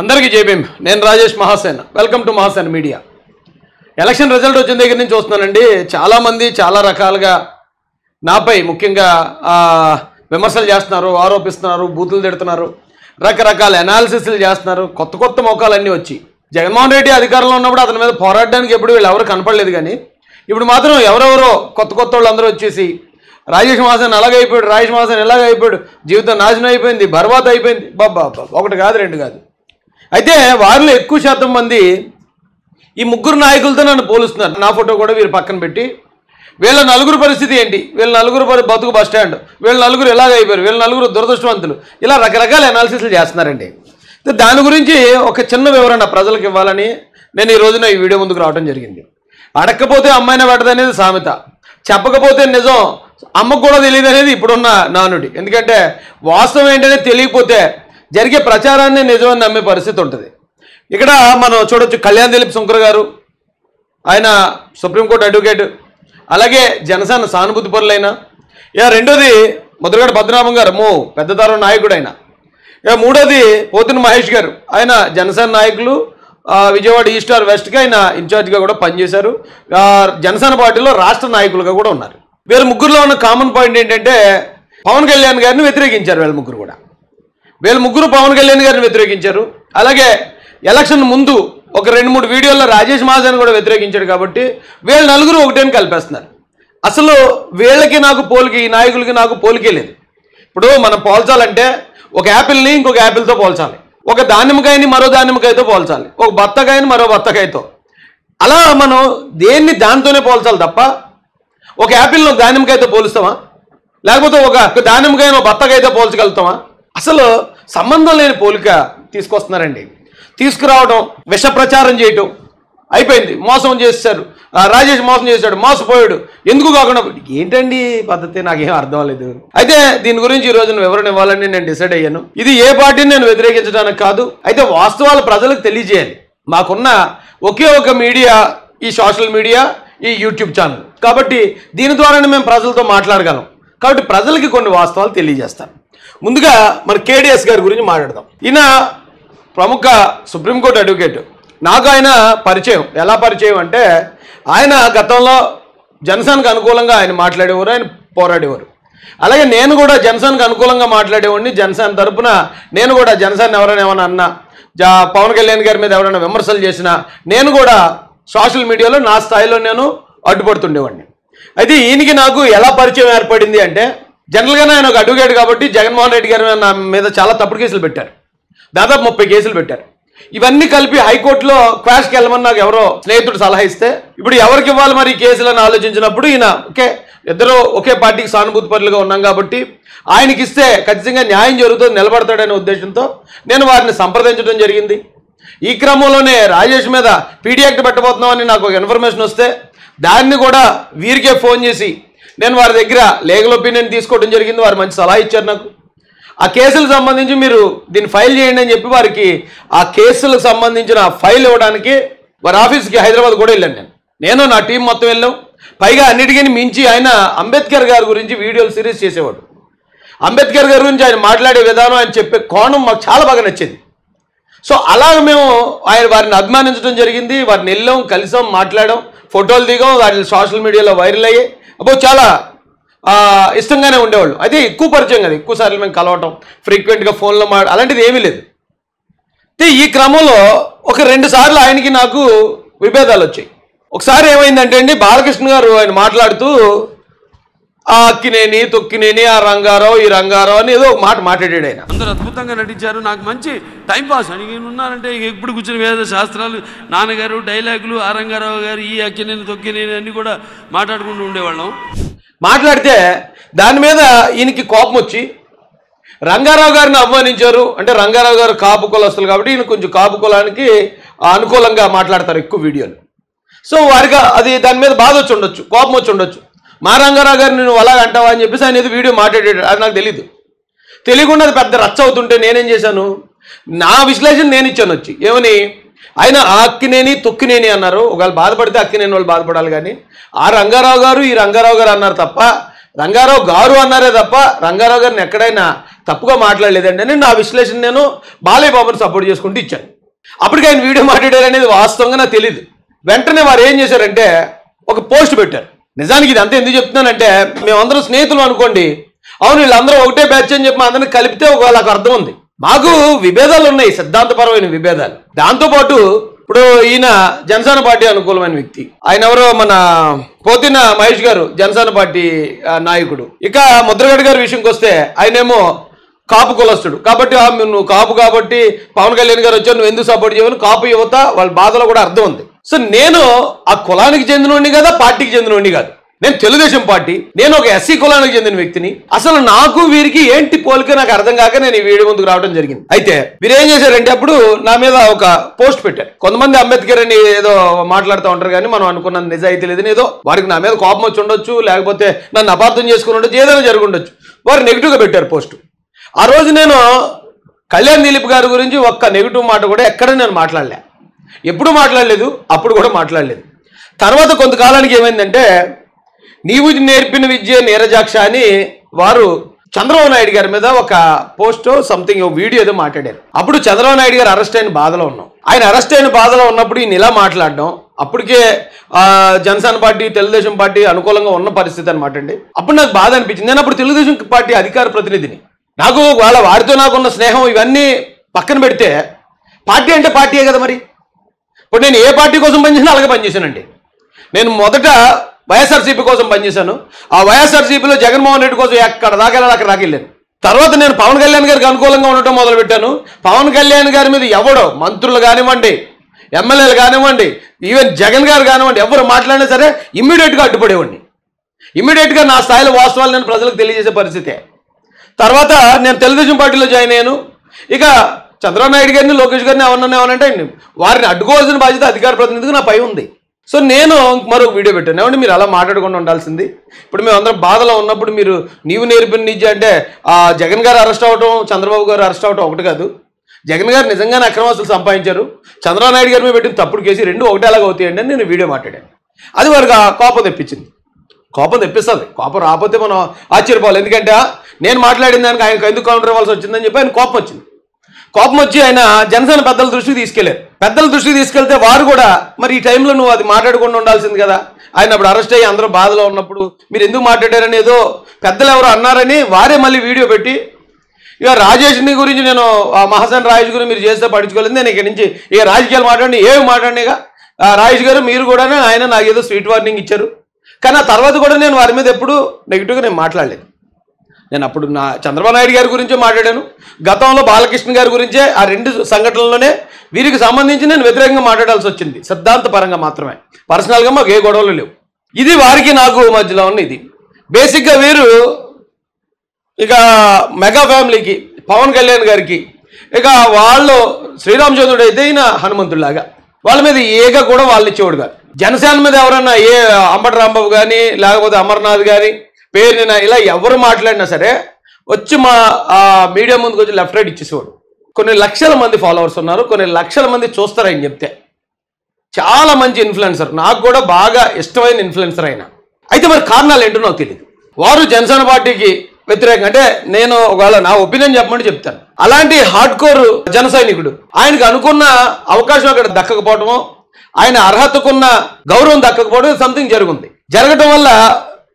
అందరికీ జై భీమ్. నేను Rajesh Mahasen. Welcome to Mahasen media. Election result వచ్చిన దగ్గర నుంచి చూస్తున్నానండి, చాలామంది చాలా రకాలుగా నాపై ముఖ్యంగా విమర్శలు చేస్తున్నారు, ఆరోపిస్తున్నారు, బూతులు తిడుతున్నారు, రకరకాల అనాలిసిస్లు చేస్తున్నారు. కొత్త కొత్త మోకాలన్నీ వచ్చి జగన్మోహన్ రెడ్డి అధికారంలో ఉన్నప్పుడు అతని మీద పోరాడడానికి ఎప్పుడు వీళ్ళు ఎవరు కనపడలేదు. కానీ ఇప్పుడు మాత్రం ఎవరెవరో కొత్త కొత్త వాళ్ళు అందరూ వచ్చేసి రాజేష్ మహాసేన్ అలాగైపోయాడు, రాజేష్ మహాసేన్ ఎలాగైపోయాడు, జీవితం నాశనం అయిపోయింది, బర్బాద్ అయిపోయింది. బాబా ఒకటి కాదు రెండు కాదు. అయితే వారిలో ఎక్కువ శాతం మంది ఈ ముగ్గురు నాయకులతో నన్ను పోలుస్తున్నారు. నా ఫోటో కూడా వీరు పక్కన పెట్టి వీళ్ళ నలుగురు పరిస్థితి ఏంటి, వీళ్ళ నలుగురు బతుకు బస్ స్టాండ్, వీళ్ళ నలుగురు ఎలాగైపోయారు, వీళ్ళ నలుగురు దురదృష్టవంతులు, ఇలా రకరకాల అనాలిసిస్లు చేస్తున్నారండి. దాని గురించి ఒక చిన్న వివరణ ప్రజలకు ఇవ్వాలని నేను ఈ రోజున ఈ వీడియో ముందుకు రావడం జరిగింది. అడక్కపోతే అమ్మాయిన పెట్టదనేది సామెత, చెప్పకపోతే నిజం అమ్మకు కూడా తెలియదు అనేది ఇప్పుడున్న నానుడి. ఎందుకంటే వాస్తవం ఏంటనేది తెలియకపోతే జరిగే ప్రచారాన్ని నిజమని నమ్మే పరిస్థితి ఉంటుంది. ఇక్కడ మనం చూడొచ్చు, కళ్యాణ్ దిలీప్ శంకర్ గారు, ఆయన సుప్రీంకోర్టు అడ్వకేట్, అలాగే జనసేన సానుభూతి పరులైన, ఇక రెండోది ముద్రగడ పద్మనాభం గారు పెద్ద తరం నాయకుడు ఆయన, ఇక మూడోది పోతున్న మహేష్ గారు, ఆయన జనసేన నాయకులు, విజయవాడ ఈస్ట్ ఆర్ వెస్ట్కి ఆయన ఇన్ఛార్జ్గా కూడా పనిచేశారు, జనసేన పార్టీలో రాష్ట్ర నాయకులుగా కూడా ఉన్నారు. వీళ్ళ ముగ్గురులో ఉన్న కామన్ పాయింట్ ఏంటంటే పవన్ కళ్యాణ్ గారిని వ్యతిరేకించారు. వీళ్ళ ముగ్గురు పవన్ కళ్యాణ్ గారిని వ్యతిరేకించారు. అలాగే ఎలక్షన్ ముందు ఒక 2-3 వీడియోల్లో రాజేష్ మహాసేన్ కూడా వ్యతిరేకించాడు. కాబట్టి వీళ్ళ నలుగురు ఒకటేని కలిపేస్తున్నారు. అసలు వీళ్ళకి నాకు పోలికి, ఈ నాయకులకి నాకు పోలికే లేదు. ఇప్పుడు మనం పోల్చాలంటే ఒక యాపిల్ని ఇంకొక యాపిల్తో పోల్చాలి, ఒక దానిమ్మకాయని మరో దానిమ్మకాయతో పోల్చాలి, ఒక బత్తకాయని మరో బత్తకాయతో, అలా మనం దేన్ని దానితోనే పోల్చాలి తప్ప ఒక యాపిల్ని ఒక దానిమ్మకాయతో పోలుస్తామా, లేకపోతే ఒక దానిమ్మకాయని ఒక బత్తకాయతో పోల్చగలుగుతామా? అసలు సంబంధం లేని పోలిక తీసుకొస్తున్నారండి. తీసుకురావడం, విష ప్రచారం చేయటం అయిపోయింది. మోసం చేశారు, రాజేష్ మోసం చేశాడు, మోసపోయాడు, ఎందుకు కాకుండా ఏంటండి పద్ధతి, నాకేం అర్థం లేదు. అయితే దీని గురించి ఈ రోజున వివరణ ఇవ్వాలని నేను డిసైడ్ అయ్యాను. ఇది ఏ పార్టీని నేను వ్యతిరేకించడానికి కాదు, అయితే వాస్తవాలు ప్రజలకు తెలియజేయాలి. మాకున్న ఒకే ఒక మీడియా ఈ సోషల్ మీడియా, ఈ యూట్యూబ్ ఛానల్. కాబట్టి దీని ద్వారానే మేము ప్రజలతో మాట్లాడగలం. కాబట్టి ప్రజలకి కొన్ని వాస్తవాలు తెలియజేస్తాను. ముందుగా మన కేడిఎస్ గారి గురించి మాట్లాడదాం. ఈయన ప్రముఖ సుప్రీంకోర్టు అడ్వకేట్. నాకు ఆయన పరిచయం. ఎలా పరిచయం అంటే ఆయన గతంలో జనసేనకు అనుకూలంగా ఆయన మాట్లాడేవారు, ఆయన పోరాడేవారు. అలాగే నేను కూడా జనసేనకు అనుకూలంగా మాట్లాడేవాడిని. జనసేన తరపున నేను కూడా జనసేన ఎవరైనా ఏమైనా అన్నా, పవన్ కళ్యాణ్ గారి మీద ఎవరైనా విమర్శలు చేసినా నేను కూడా సోషల్ మీడియాలో నా స్థాయిలో నేను అడ్డుపడుతుండేవాడిని. అయితే ఈయనకి నాకు ఎలా పరిచయం ఏర్పడింది అంటే, జనరల్గానే ఆయన ఒక అడ్వకేట్ కాబట్టి జగన్మోహన్ రెడ్డి గారి నా మీద చాలా తప్పుడు కేసులు పెట్టారు. దాదాపు 30 కేసులు పెట్టారు. ఇవన్నీ కలిపి హైకోర్టులో క్వాష్కి వెళ్ళమని నాకు ఎవరో స్నేహితుడు సలహా ఇస్తే, ఇప్పుడు ఎవరికి ఇవ్వాలి మరి ఈ కేసులను ఆలోచించినప్పుడు ఈయన ఇద్దరు ఒకే పార్టీకి సానుభూతి పరులుగా ఉన్నాం కాబట్టి ఆయనకి ఇస్తే ఖచ్చితంగా న్యాయం జరుగుతుంది, నిలబడతాడనే ఉద్దేశంతో నేను వారిని సంప్రదించడం జరిగింది. ఈ క్రమంలోనే రాజేష్ మీద పీడీ యాక్ట్ పెట్టబోతున్నామని నాకు ఒక ఇన్ఫర్మేషన్ వస్తే దాన్ని కూడా వీరికే ఫోన్ చేసి నేను వారి దగ్గర లీగల్ ఒపీనియన్ తీసుకోవడం జరిగింది. వారు మంచి సలహా ఇచ్చారు నాకు. ఆ కేసులకు సంబంధించి మీరు దీన్ని ఫైల్ చేయండి అని చెప్పి వారికి ఆ కేసులకు సంబంధించిన ఫైల్ ఇవ్వడానికి వారి ఆఫీస్కి హైదరాబాద్ కూడా వెళ్ళాను. నేను నా టీం మొత్తం వెళ్ళాం. పైగా అన్నిటికీ మించి ఆయన అంబేద్కర్ గారి గురించి వీడియోలు సిరీస్ చేసేవాడు. అంబేద్కర్ గారి గురించి ఆయన మాట్లాడే విధానం, ఆయన చెప్పే కోణం మాకు చాలా బాగా నచ్చింది. సో అలాగ మేము వారిని అభిమానించడం జరిగింది. వారిని వెళ్ళాం, కలిసాం, మాట్లాడాం, ఫోటోలు దిగాం, వాటిని సోషల్ మీడియాలో వైరల్ అయ్యాయి. చాలా ఇష్టంగానే ఉండేవాళ్ళు. అయితే ఎక్కువ పరిచయం కదా, ఎక్కువసార్లు మేము కలవటం, ఫ్రీక్వెంట్గా ఫోన్లో అలాంటిది ఏమీ లేదు. అయితే ఈ క్రమంలో ఒక 2 సార్లు ఆయనకి నాకు విభేదాలు వచ్చాయి. ఒకసారి ఏమైందంటే అండి, బాలకృష్ణ గారు ఆయన మాట్లాడుతూ ఆ అక్కినేని తొక్కినేని, ఆ రంగారావు ఈ రంగారావు అని ఏదో ఒక మాట మాట్లాడాడు. ఆయన అందరూ అద్భుతంగా నటించారు. నాకు మంచి టైంపాస్ అని ఉన్నానంటే ఎప్పుడు కూర్చొని వేద శాస్త్రాలు, నాన్నగారు డైలాగులు, ఆ రంగారావు గారు ఈ అక్కినేని తొక్కినేని అన్నీ కూడా మాట్లాడుకుంటూ ఉండేవాళ్ళం. మాట్లాడితే దాని మీద ఈయనకి కోపం వచ్చి రంగారావు గారిని అవమానించారు. అంటే రంగారావు గారు కాపు కులస్తులు కాబట్టి ఈయన కొంచెం కాపు కులానికి అనుకూలంగా మాట్లాడతారు ఎక్కువ వీడియోలు. సో వారికి అది దాని మీద బాధ వచ్చి ఉండొచ్చు, కోపం వచ్చి ఉండొచ్చు. మా రంగారావు గారిని నువ్వు అలాగ అంటావా అని చెప్పేసి ఆయన ఏదో వీడియో మాట్లాడాడు. అది నాకు తెలియకుండా అది పెద్ద రచ్చ అవుతుంటే నేనేం చేశాను, నా విశ్లేషణ నేను ఇచ్చాను వచ్చి. ఏమని, ఆయన ఆ అక్కినేని తొక్కినేని అన్నారు. ఒకవేళ బాధపడితే అక్కినేని వాళ్ళు బాధపడాలి, కానీ ఆ రంగారావు గారు ఈ రంగారావు గారు అన్నారు తప్ప, రంగారావు గారు అన్నారే తప్ప రంగారావు గారిని ఎక్కడైనా తప్పుగా మాట్లాడలేదండి అని నా విశ్లేషణ నేను బాలయ్య బాబుని సపోర్ట్ చేసుకుంటూ ఇచ్చాను. అప్పటికి ఆయన వీడియో మాట్లాడారు అనేది వాస్తవంగా నాకు తెలియదు. వెంటనే వారు ఏం చేశారంటే ఒక పోస్ట్ పెట్టారు. నిజానికి ఇది అంతా ఎందుకు చెప్తున్నానంటే, మేమందరం స్నేహితులు అనుకోండి, అవును వీళ్ళందరూ ఒకటే బ్యాచ్ అని చెప్పి అందరినీ కలిపితే వాళ్ళకి అర్థం ఉంది. మాకు విభేదాలు ఉన్నాయి, సిద్ధాంతపరమైన విభేదాలు. దాంతోపాటు ఇప్పుడు ఈయన జనసేన పార్టీ అనుకూలమైన వ్యక్తి, ఆయన ఎవరో మన పోతిన మహేష్ గారు జనసేన పార్టీ నాయకుడు. ఇక ముద్రగడ గారి విషయంకి వస్తే ఆయనేమో కాపు కులస్తుడు కాబట్టి నువ్వు కాపు కాబట్టి పవన్ కళ్యాణ్ గారు వచ్చావు, నువ్వు ఎందుకు సపోర్ట్ చేయవని కాపు యువత వాళ్ళ బాధలో కూడా అర్థం ఉంది. సో నేను ఆ కులానికి చెందినోడిని కదా, పార్టీకి చెందినోడిని కాదు. నేను తెలుగుదేశం పార్టీ, నేను ఒక ఎస్సీ కులానికి చెందిన వ్యక్తిని. అసలు నాకు వీరికి ఏంటి పోలిక నాకు అర్థం కాక నేను ఈ వీడియో ముందుకు రావడం జరిగింది. అయితే మీరు ఏం చేశారంటే అప్పుడు నా మీద ఒక పోస్ట్ పెట్టారు. కొంతమంది అంబేద్కర్ అని ఏదో మాట్లాడుతూ ఉంటారు కానీ మనం అనుకున్న నిజాయితీ లేదని, ఏదో వారికి నా మీద కోపం వచ్చి ఉండొచ్చు, లేకపోతే నన్ను అపార్థం చేసుకుని ఉండొచ్చు, ఏదైనా జరిగి ఉండొచ్చు. వారు నెగిటివ్గా పెట్టారు పోస్ట్. ఆ రోజు నేను కళ్యాణ్ దిలీప్ గారి గురించి ఒక్క నెగిటివ్ మాట కూడా ఎక్కడ నేను మాట్లాడలే, ఎప్పుడు మాట్లాడలేదు, అప్పుడు కూడా మాట్లాడలేదు. తర్వాత కొంతకాలానికి ఏమైందంటే నీవు నేర్పిన విద్య నీరజాక్ష అని వారు చంద్రబాబు నాయుడు గారి మీద ఒక పోస్ట్ సంథింగ్ వీడియో ఏదో మాట్లాడారు. అప్పుడు చంద్రబాబు నాయుడు గారు అరెస్ట్ అయిన బాధలో ఉన్నాం. ఆయన అరెస్ట్ అయిన బాధలో ఉన్నప్పుడు ఈయన ఇలా మాట్లాడడం, అప్పటికే జనసేన పార్టీ తెలుగుదేశం పార్టీ అనుకూలంగా ఉన్న పరిస్థితి అనమాట అండి. అప్పుడు నాకు బాధ అనిపించింది. నేను అప్పుడు తెలుగుదేశం పార్టీ అధికార ప్రతినిధిని. నాకు వారితో నాకున్న స్నేహం ఇవన్నీ పక్కన పెడితే పార్టీ అంటే పార్టీయే కదా మరి. ఇప్పుడు నేను ఏ పార్టీ కోసం పనిచేసినా అలాగే పనిచేశానండి. నేను మొదట వైఎస్ఆర్సీపీ కోసం పనిచేశాను. ఆ వైఎస్ఆర్సీపీలో జగన్మోహన్ రెడ్డి కోసం ఎక్కడ దాకా వెళ్ళాలి అక్కడ దాకా వెళ్ళాను. తర్వాత నేను పవన్ కళ్యాణ్ గారికి అనుకూలంగా ఉండటం మొదలుపెట్టాను. పవన్ కళ్యాణ్ గారి మీద ఎవడో మంత్రులు కానివ్వండి, ఎమ్మెల్యేలు కానివ్వండి, ఈవెన్ జగన్ గారు కానివ్వండి, ఎవరు మాట్లాడినా సరే ఇమ్మీడియట్గా అడ్డుపడేవాడిని. ఇమ్మీడియట్గా నా స్థాయిలో వాస్తవాలు నేను ప్రజలకు తెలియజేసే పరిస్థితే. తర్వాత నేను తెలుగుదేశం పార్టీలో జాయిన్ అయ్యాను. ఇక చంద్రబాబు నాయుడు గారిని, లోకేష్ గారిని ఏమన్నానంటే వారిని అడ్డుకోవాల్సిన బాధ్యత అధికార ప్రతినిధికి నా పై ఉంది. సో నేను మరొక వీడియో పెట్టాను. ఏమంటే మీరు అలా మాట్లాడకుండా ఉండాల్సింది. ఇప్పుడు మేము అందరం బాధలో ఉన్నప్పుడు మీరు నీవు నేర్పిన నిజ అంటే జగన్ గారు అరెస్ట్ అవ్వటం, చంద్రబాబు గారు అరెస్ట్ అవ్వటం ఒకటి కాదు. జగన్ గారు నిజంగానే అక్రమాస్తులు సంపాదించారు, చంద్రబాబు నాయుడు గారి మీద పెట్టిన తప్పుడు కేసు రెండు ఒకటే అలాగ అవుతాయండి అని నేను వీడియో మాట్లాడాను. అది వారికి కోపం తెప్పించింది. కోపం తెప్పిస్తుంది. కోపం రాకపోతే మనం ఆశ్చర్యపోవాలి. ఎందుకంటే నేను మాట్లాడిన దానికి ఆయనకు ఎందుకు కౌంటర్ ఇవ్వాల్సి వచ్చిందని చెప్పి ఆయన కోపం వచ్చింది. కోపం వచ్చి ఆయన జనసేన పెద్దల దృష్టికి తీసుకెళ్లారు. పెద్దల దృష్టికి తీసుకెళ్తే వారు కూడా మరి ఈ టైంలో నువ్వు అది మాట్లాడకుండా ఉండాల్సింది కదా, ఆయన అప్పుడు అరెస్ట్ అయ్యి అందరూ బాధలో ఉన్నప్పుడు మీరు ఎందుకు మాట్లాడారని ఏదో పెద్దలు ఎవరు అన్నారని వారే మళ్ళీ వీడియో పెట్టి, ఇక రాజేష్ని గురించి నేను మహాసేన రాజేష్ గురించి మీరు చేస్తే పడుచుకోలేదు, నేను ఇక్కడి నుంచి ఇక రాజకీయాలు మాట్లాడి ఏమి మాట్లాడినాయిగా రాజేష్ గారు మీరు కూడా ఆయన నాకు ఏదో స్వీట్ వార్నింగ్ ఇచ్చారు. కానీ ఆ తర్వాత కూడా నేను వారి మీద ఎప్పుడు నెగిటివ్గా నేను మాట్లాడలేదు. నేను అప్పుడు నా చంద్రబాబు నాయుడు గారి గురించే మాట్లాడాను. గతంలో బాలకృష్ణ గారి గురించే ఆ రెండు సంఘటనల్లోనే వీరికి సంబంధించి నేను వ్యతిరేకంగా మాట్లాడాల్సి వచ్చింది, సిద్ధాంతపరంగా మాత్రమే. పర్సనల్గా మాకు ఏ గొడవలు లేవు. ఇది వారికి నాకు మధ్యలో ఉన్న ఇది. బేసిక్గా వీరు ఇక మెగా ఫ్యామిలీకి, పవన్ కళ్యాణ్ గారికి, ఇక వాళ్ళు శ్రీరామచంద్రుడు అయితే ఈయన హనుమంతుడిలాగా వాళ్ళ మీద ఏగా కూడా వాళ్ళు ఇచ్చేవాడు కాదు. జనసేన మీద ఎవరన్నా ఏ అంబటి రాంబాబు కానీ లేకపోతే అమర్నాథ్ కానీ పేరున ఇలా ఎవరు మాట్లాడినా సరే వచ్చి మా మీడియా ముందుకు వచ్చి లెఫ్ట్ రైట్ ఇచ్చేసేవాడు. కొన్ని లక్షల మంది ఫాలోవర్స్ ఉన్నారు, కొన్ని లక్షల మంది చూస్తారు ఆయన చెప్తే. చాలా మంచి ఇన్ఫ్లుయెన్సర్, నాకు కూడా బాగా ఇష్టమైన ఇన్ఫ్లుయెన్సర్ ఆయన. అయితే మరి కారణాలు ఏంటో నాకు తెలియదు. వారు జనసేన పార్టీకి వ్యతిరేకంగా, అంటే నేను ఒకవేళ నా ఒపీనియన్ చెప్పమంటే చెప్తాను, అలాంటి హార్డ్ కోర్ జన సైనికుడు ఆయనకు అనుకున్న అవకాశం అక్కడ దక్కకపోవటమో, ఆయన అర్హతకున్న గౌరవం దక్కకపోవడం సంథింగ్ జరగటం వల్ల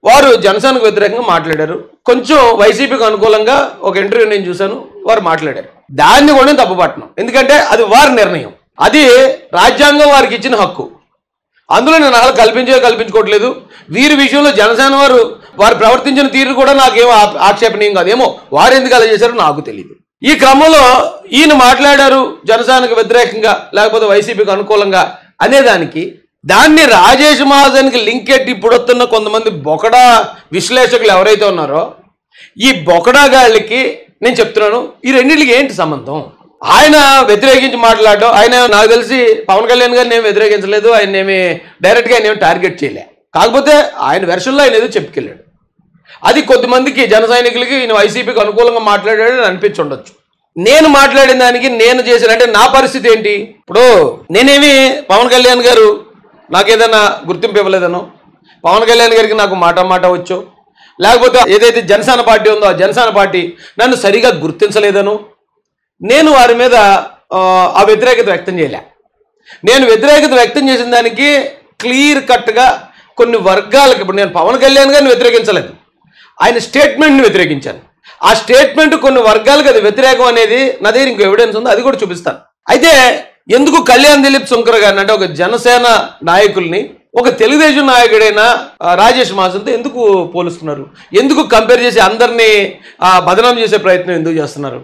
వారు జనసేనకు వ్యతిరేకంగా మాట్లాడారు. కొంచెం వైసీపీకి అనుకూలంగా ఒక ఇంటర్వ్యూ నేను చూశాను, వారు మాట్లాడారు. దాన్ని కూడా నేను తప్పుపట్టను, ఎందుకంటే అది వారి నిర్ణయం, అది రాజ్యాంగం వారికి ఇచ్చిన హక్కు. అందులో నేను అలా కల్పించుకోవట్లేదు. వీరి విషయంలో జనసేన వారు ప్రవర్తించిన తీరు కూడా నాకేమో ఆక్షేపణీయం కాదు. ఏమో వారు ఎందుకు అలా చేశారో నాకు తెలియదు. ఈ క్రమంలో ఈయన మాట్లాడారు జనసేనకు వ్యతిరేకంగా లేకపోతే వైసీపీకి అనుకూలంగా అనేదానికి, దాన్ని రాజేష్ మహాజన్కి లింక్ ఎట్టి ఇప్పుడు వస్తున్న కొంతమంది బొకడా విశ్లేషకులు ఎవరైతే ఉన్నారో ఈ బొకడా గాళ్ళకి నేను చెప్తున్నాను, ఈ రెండింటికి ఏంటి సంబంధం? ఆయన వ్యతిరేకించి మాట్లాడడం, ఆయన నాకు తెలిసి పవన్ కళ్యాణ్ గారిని ఏమి వ్యతిరేకించలేదు, ఆయన ఏమి డైరెక్ట్గా ఆయన ఏమి టార్గెట్ చేయలే. కాకపోతే ఆయన వెర్షన్లో ఆయన ఏదో చెప్పుకెళ్ళాడు. అది కొద్దిమందికి జన సైనికులకి ఈయన వైసీపీకి అనుకూలంగా మాట్లాడాడని అనిపించి ఉండొచ్చు. నేను మాట్లాడిన దానికి నేను చేసిన అంటే నా పరిస్థితి ఏంటి? ఇప్పుడు నేనేమి పవన్ కళ్యాణ్ గారు నాకేదైనా గుర్తింపు ఇవ్వలేదనో, పవన్ కళ్యాణ్ గారికి నాకు మాట వచ్చు, లేకపోతే ఏదైతే జనసేన పార్టీ ఉందో ఆ జనసేన పార్టీ నన్ను సరిగా గుర్తించలేదను నేను వారి మీద ఆ వ్యతిరేకత వ్యక్తం చేయలే. నేను వ్యతిరేకత వ్యక్తం చేసిన దానికి క్లియర్ కట్గా కొన్ని వర్గాలకు, ఇప్పుడు నేను పవన్ కళ్యాణ్ గారిని వ్యతిరేకించలేదు, ఆయన స్టేట్మెంట్ని వ్యతిరేకించాను. ఆ స్టేట్మెంట్ కొన్ని వర్గాలకు అది వ్యతిరేకం అనేది నా దగ్గర ఇంకో ఎవిడెన్స్ ఉంది, అది కూడా చూపిస్తాను. అయితే ఎందుకు కళ్యాణ్ దిలీప్ సుంకర్ గారిని అంటే ఒక జనసేన నాయకుల్ని ఒక తెలుగుదేశం నాయకుడైన రాజేష్ మహాసేన్తో ఎందుకు పోలుస్తున్నారు? ఎందుకు కంపేర్ చేసి అందరినీ బదనాం చేసే ప్రయత్నం ఎందుకు చేస్తున్నారు?